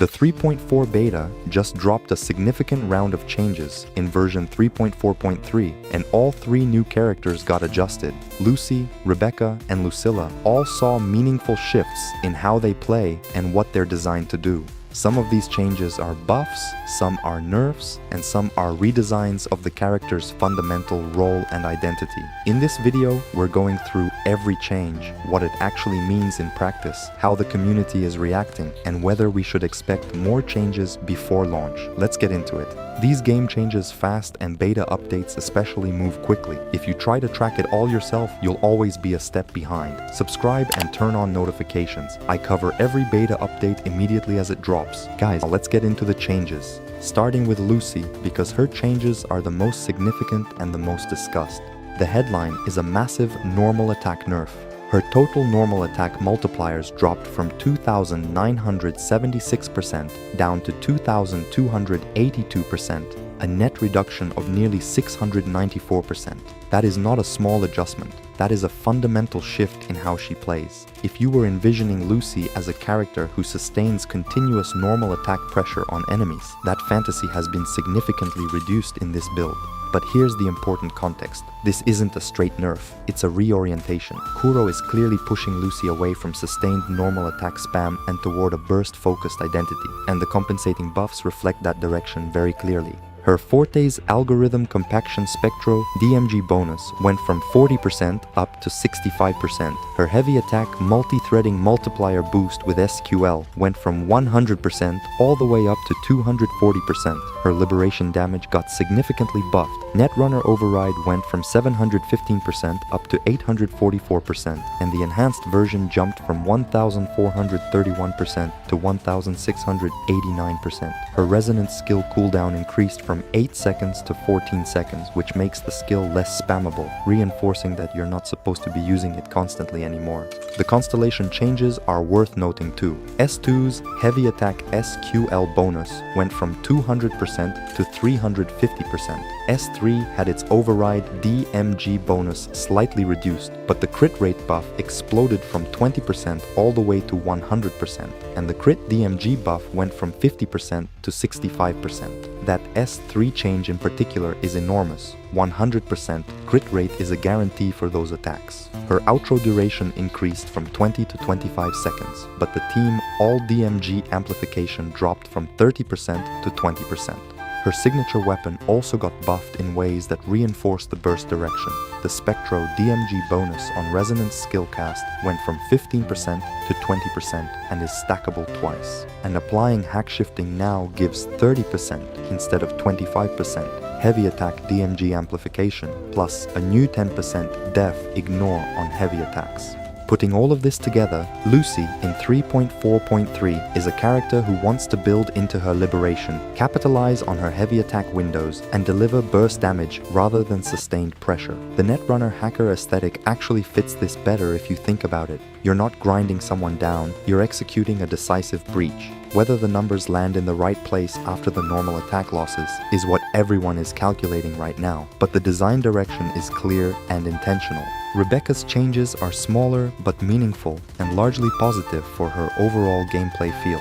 The 3.4 beta just dropped a significant round of changes in version 3.4.3, and all 3 new characters got adjusted. Lucy, Rebecca, and Lucilla all saw meaningful shifts in how they play and what they're designed to do. Some of these changes are buffs, some are nerfs, and some are redesigns of the character's fundamental role and identity. In this video, we're going through every change, what it actually means in practice, how the community is reacting, and whether we should expect more changes before launch. Let's get into it. These game changes fast, and beta updates especially move quickly. If you try to track it all yourself, you'll always be a step behind. Subscribe and turn on notifications. I cover every beta update immediately as it drops. Guys, let's get into the changes. Starting with Lucy, because her changes are the most significant and the most discussed. The headline is a massive normal attack nerf. Her total normal attack multipliers dropped from 2,976% down to 2,282%, a net reduction of nearly 694%. That is not a small adjustment. That is a fundamental shift in how she plays. If you were envisioning Lucy as a character who sustains continuous normal attack pressure on enemies, that fantasy has been significantly reduced in this build. But here's the important context. This isn't a straight nerf, it's a reorientation. Kuro is clearly pushing Lucy away from sustained normal attack spam and toward a burst-focused identity, and the compensating buffs reflect that direction very clearly. Her Forte's Algorithm Compaction Spectro DMG bonus went from 40% up to 65%. Her Heavy Attack Multi-Threading Multiplier boost with SQL went from 100% all the way up to 240%. Her Liberation damage got significantly buffed. Netrunner Override went from 715% up to 844%, and the enhanced version jumped from 1,431% to 1,689%. Her Resonance skill cooldown increased from 8 seconds to 14 seconds, which makes the skill less spammable, reinforcing that you're not supposed to be using it constantly anymore. The constellation changes are worth noting too. S2's Heavy Attack SQL bonus went from 200% to 350%. S3 had its Override DMG bonus slightly reduced, but the crit rate buff exploded from 20% all the way to 100%, and the crit DMG buff went from 50% to 65%. That S3 change in particular is enormous. 100% crit rate is a guarantee for those attacks. Her outro duration increased from 20 to 25 seconds, but the team all DMG amplification dropped from 30% to 20%. Her signature weapon also got buffed in ways that reinforce the burst direction. The Spectro DMG bonus on Resonance skill cast went from 15% to 20% and is stackable twice. And applying hack shifting now gives 30% instead of 25%. Heavy Attack DMG amplification, plus a new 10% def ignore on heavy attacks. Putting all of this together, Lucy in 3.4.3 is a character who wants to build into her liberation, capitalize on her heavy attack windows, and deliver burst damage rather than sustained pressure. The Netrunner hacker aesthetic actually fits this better if you think about it. You're not grinding someone down, you're executing a decisive breach. Whether the numbers land in the right place after the normal attack losses is what everyone is calculating right now, but the design direction is clear and intentional. Rebecca's changes are smaller but meaningful and largely positive for her overall gameplay feel.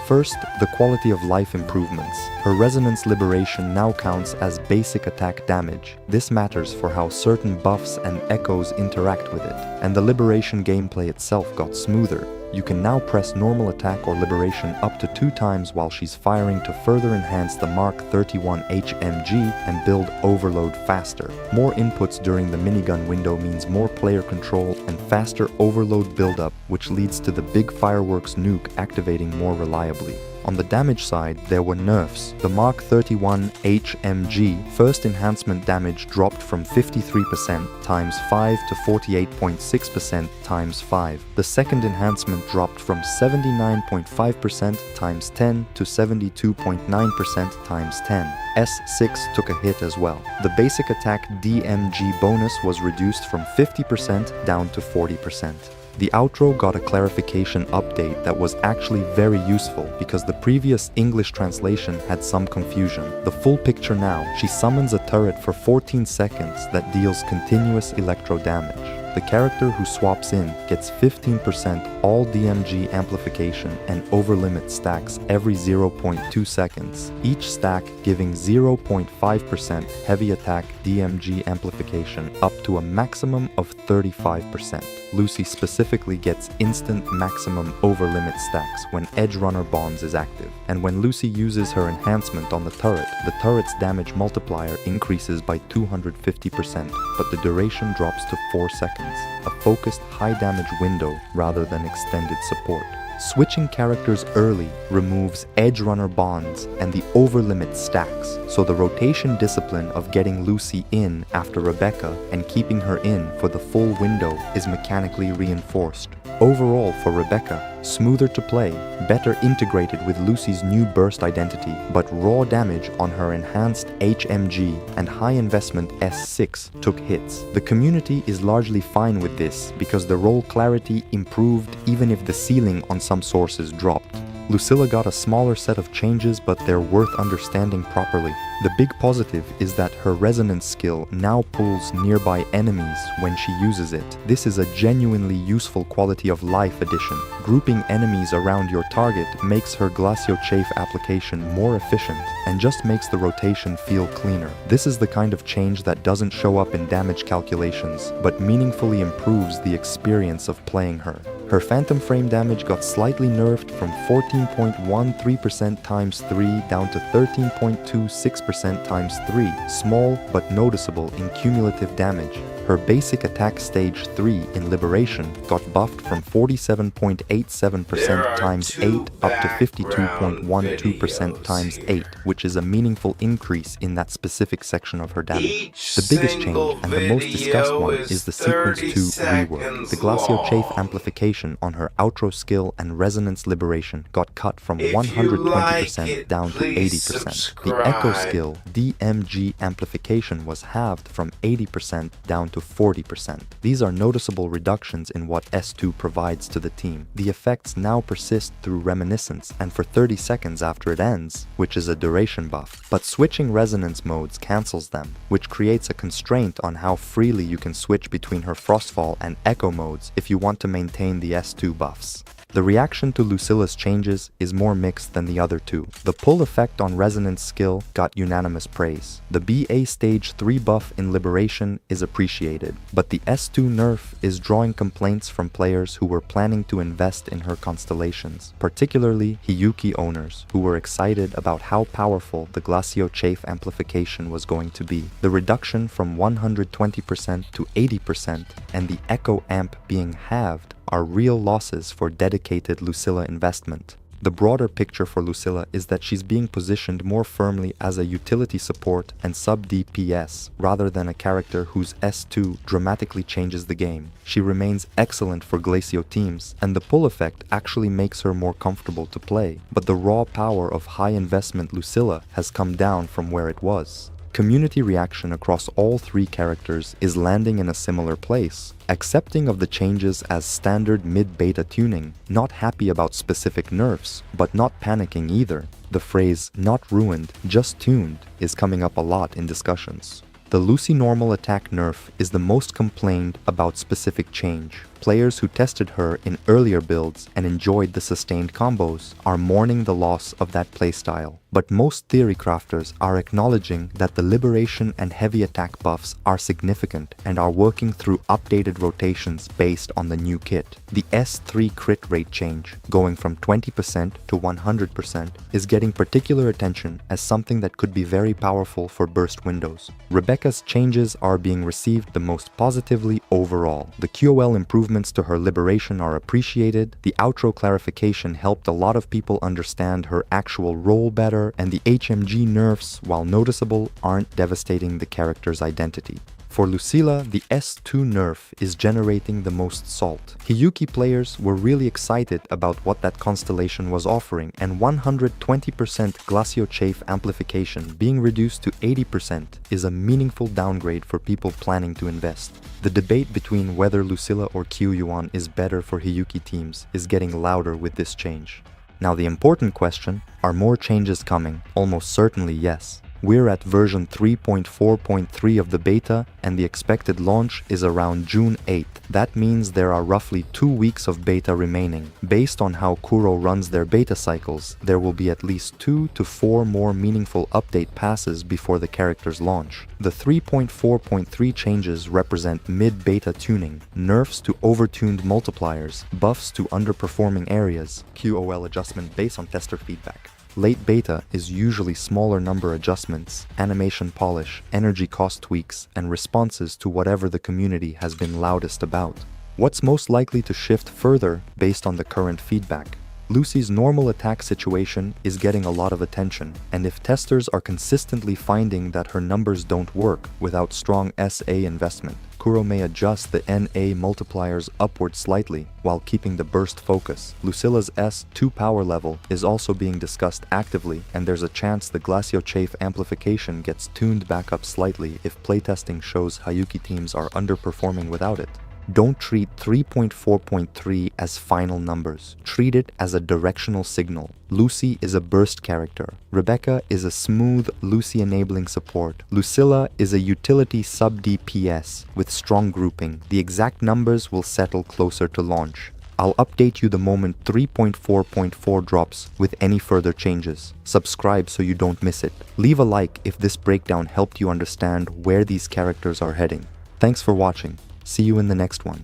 First, the quality of life improvements. Her Resonance Liberation now counts as basic attack damage. This matters for how certain buffs and echoes interact with it, and the Liberation gameplay itself got smoother. You can now press normal attack or liberation up to 2 times while she's firing to further enhance the Mark 31 HMG and build overload faster. More inputs during the minigun window means more player control and faster overload buildup, which leads to the big fireworks nuke activating more reliably. On the damage side, there were nerfs. The Mark 31 HMG first enhancement damage dropped from 53% times 5 to 48.6% times 5. The second enhancement dropped from 79.5% times 10 to 72.9% times 10. S6 took a hit as well. The basic attack DMG bonus was reduced from 50% down to 40%. The outro got a clarification update that was actually very useful because the previous English translation had some confusion. The full picture now, she summons a turret for 14 seconds that deals continuous electro damage. The character who swaps in gets 15% all DMG amplification and overlimit stacks every 0.2 seconds, each stack giving 0.5% heavy attack DMG amplification up to a maximum of 35%. Lucy specifically gets instant maximum overlimit stacks when Edge Runner Bonds is active, and when Lucy uses her enhancement on the turret's damage multiplier increases by 250%, but the duration drops to 4 seconds, a focused high damage window rather than extended support. Switching characters early removes Edge Runner Bonds and the overlimit stacks, so the rotation discipline of getting Lucy in after Rebecca and keeping her in for the full window is mechanically reinforced. Overall, for Rebecca, smoother to play, better integrated with Lucy's new burst identity, but raw damage on her enhanced HMG and high investment S6 took hits. The community is largely fine with this because the role clarity improved even if the ceiling on some sources dropped. Lucilla got a smaller set of changes, but they're worth understanding properly. The big positive is that her resonance skill now pulls nearby enemies when she uses it. This is a genuinely useful quality of life addition. Grouping enemies around your target makes her Glacio Chafe application more efficient and just makes the rotation feel cleaner. This is the kind of change that doesn't show up in damage calculations, but meaningfully improves the experience of playing her. Her phantom frame damage got slightly nerfed from 14.13% times 3 down to 13.26% times 3, small but noticeable in cumulative damage. Her basic attack stage 3 in Liberation got buffed from 47.87% times 8 up to 52.12% times 8, which is a meaningful increase in that specific section of her damage. The biggest change, and the most discussed one, is the Sequence 2 rework. The Glacio Chafe amplification on her outro skill and Resonance Liberation got cut from 120% down to 80%. The Echo skill DMG amplification was halved from 80% down to 40%. These are noticeable reductions in what S2 provides to the team. The effects now persist through Reminiscence and for 30 seconds after it ends, which is a duration buff. But switching resonance modes cancels them, which creates a constraint on how freely you can switch between her Frostfall and Echo modes if you want to maintain the S2 buffs. The reaction to Lucilla's changes is more mixed than the other two. The pull effect on Resonance skill got unanimous praise. The BA Stage 3 buff in Liberation is appreciated, but the S2 nerf is drawing complaints from players who were planning to invest in her constellations, particularly Hiyuki owners, who were excited about how powerful the Glacio Chafe amplification was going to be. The reduction from 120% to 80% and the Echo amp being halved are real losses for dedicated Lucilla investment. The broader picture for Lucilla is that she's being positioned more firmly as a utility support and sub-DPS rather than a character whose S2 dramatically changes the game. She remains excellent for Glacio teams, and the pull effect actually makes her more comfortable to play, but the raw power of high investment Lucilla has come down from where it was. Community reaction across all three characters is landing in a similar place, accepting of the changes as standard mid-beta tuning, not happy about specific nerfs, but not panicking either. The phrase "not ruined, just tuned" is coming up a lot in discussions. The Lucy normal attack nerf is the most complained about specific change. Players who tested her in earlier builds and enjoyed the sustained combos are mourning the loss of that playstyle. But most theory crafters are acknowledging that the Liberation and heavy attack buffs are significant and are working through updated rotations based on the new kit. The S3 crit rate change, going from 20% to 100%, is getting particular attention as something that could be very powerful for burst windows. Rebecca's changes are being received the most positively overall. The QOL improvements to her Liberation are appreciated, the outro clarification helped a lot of people understand her actual role better, and the HMG nerfs, while noticeable, aren't devastating the character's identity. For Lucilla, the S2 nerf is generating the most salt. Hiyuki players were really excited about what that constellation was offering, and 120% Glacio Chafe amplification being reduced to 80% is a meaningful downgrade for people planning to invest. The debate between whether Lucilla or Kyuyuan is better for Hiyuki teams is getting louder with this change. Now the important question, are more changes coming? Almost certainly yes. We're at version 3.4.3 of the beta, and the expected launch is around June 8th. That means there are roughly 2 weeks of beta remaining. Based on how Kuro runs their beta cycles, there will be at least 2 to 4 more meaningful update passes before the character's launch. The 3.4.3 changes represent mid-beta tuning, nerfs to overtuned multipliers, buffs to underperforming areas, QOL adjustment based on tester feedback. Late beta is usually smaller number adjustments, animation polish, energy cost tweaks, and responses to whatever the community has been loudest about. What's most likely to shift further based on the current feedback? Lucy's normal attack situation is getting a lot of attention, and if testers are consistently finding that her numbers don't work without strong SA investment, Kuro may adjust the NA multipliers upward slightly while keeping the burst focus. Lucilla's S2 power level is also being discussed actively, and there's a chance the Glaciochafe amplification gets tuned back up slightly if playtesting shows Hayuki teams are underperforming without it. Don't treat 3.4.3 as final numbers. Treat it as a directional signal. Lucy is a burst character. Rebecca is a smooth Lucy-enabling support. Lucilla is a utility sub-DPS with strong grouping. The exact numbers will settle closer to launch. I'll update you the moment 3.4.4 drops with any further changes. Subscribe so you don't miss it. Leave a like if this breakdown helped you understand where these characters are heading. Thanks for watching. See you in the next one.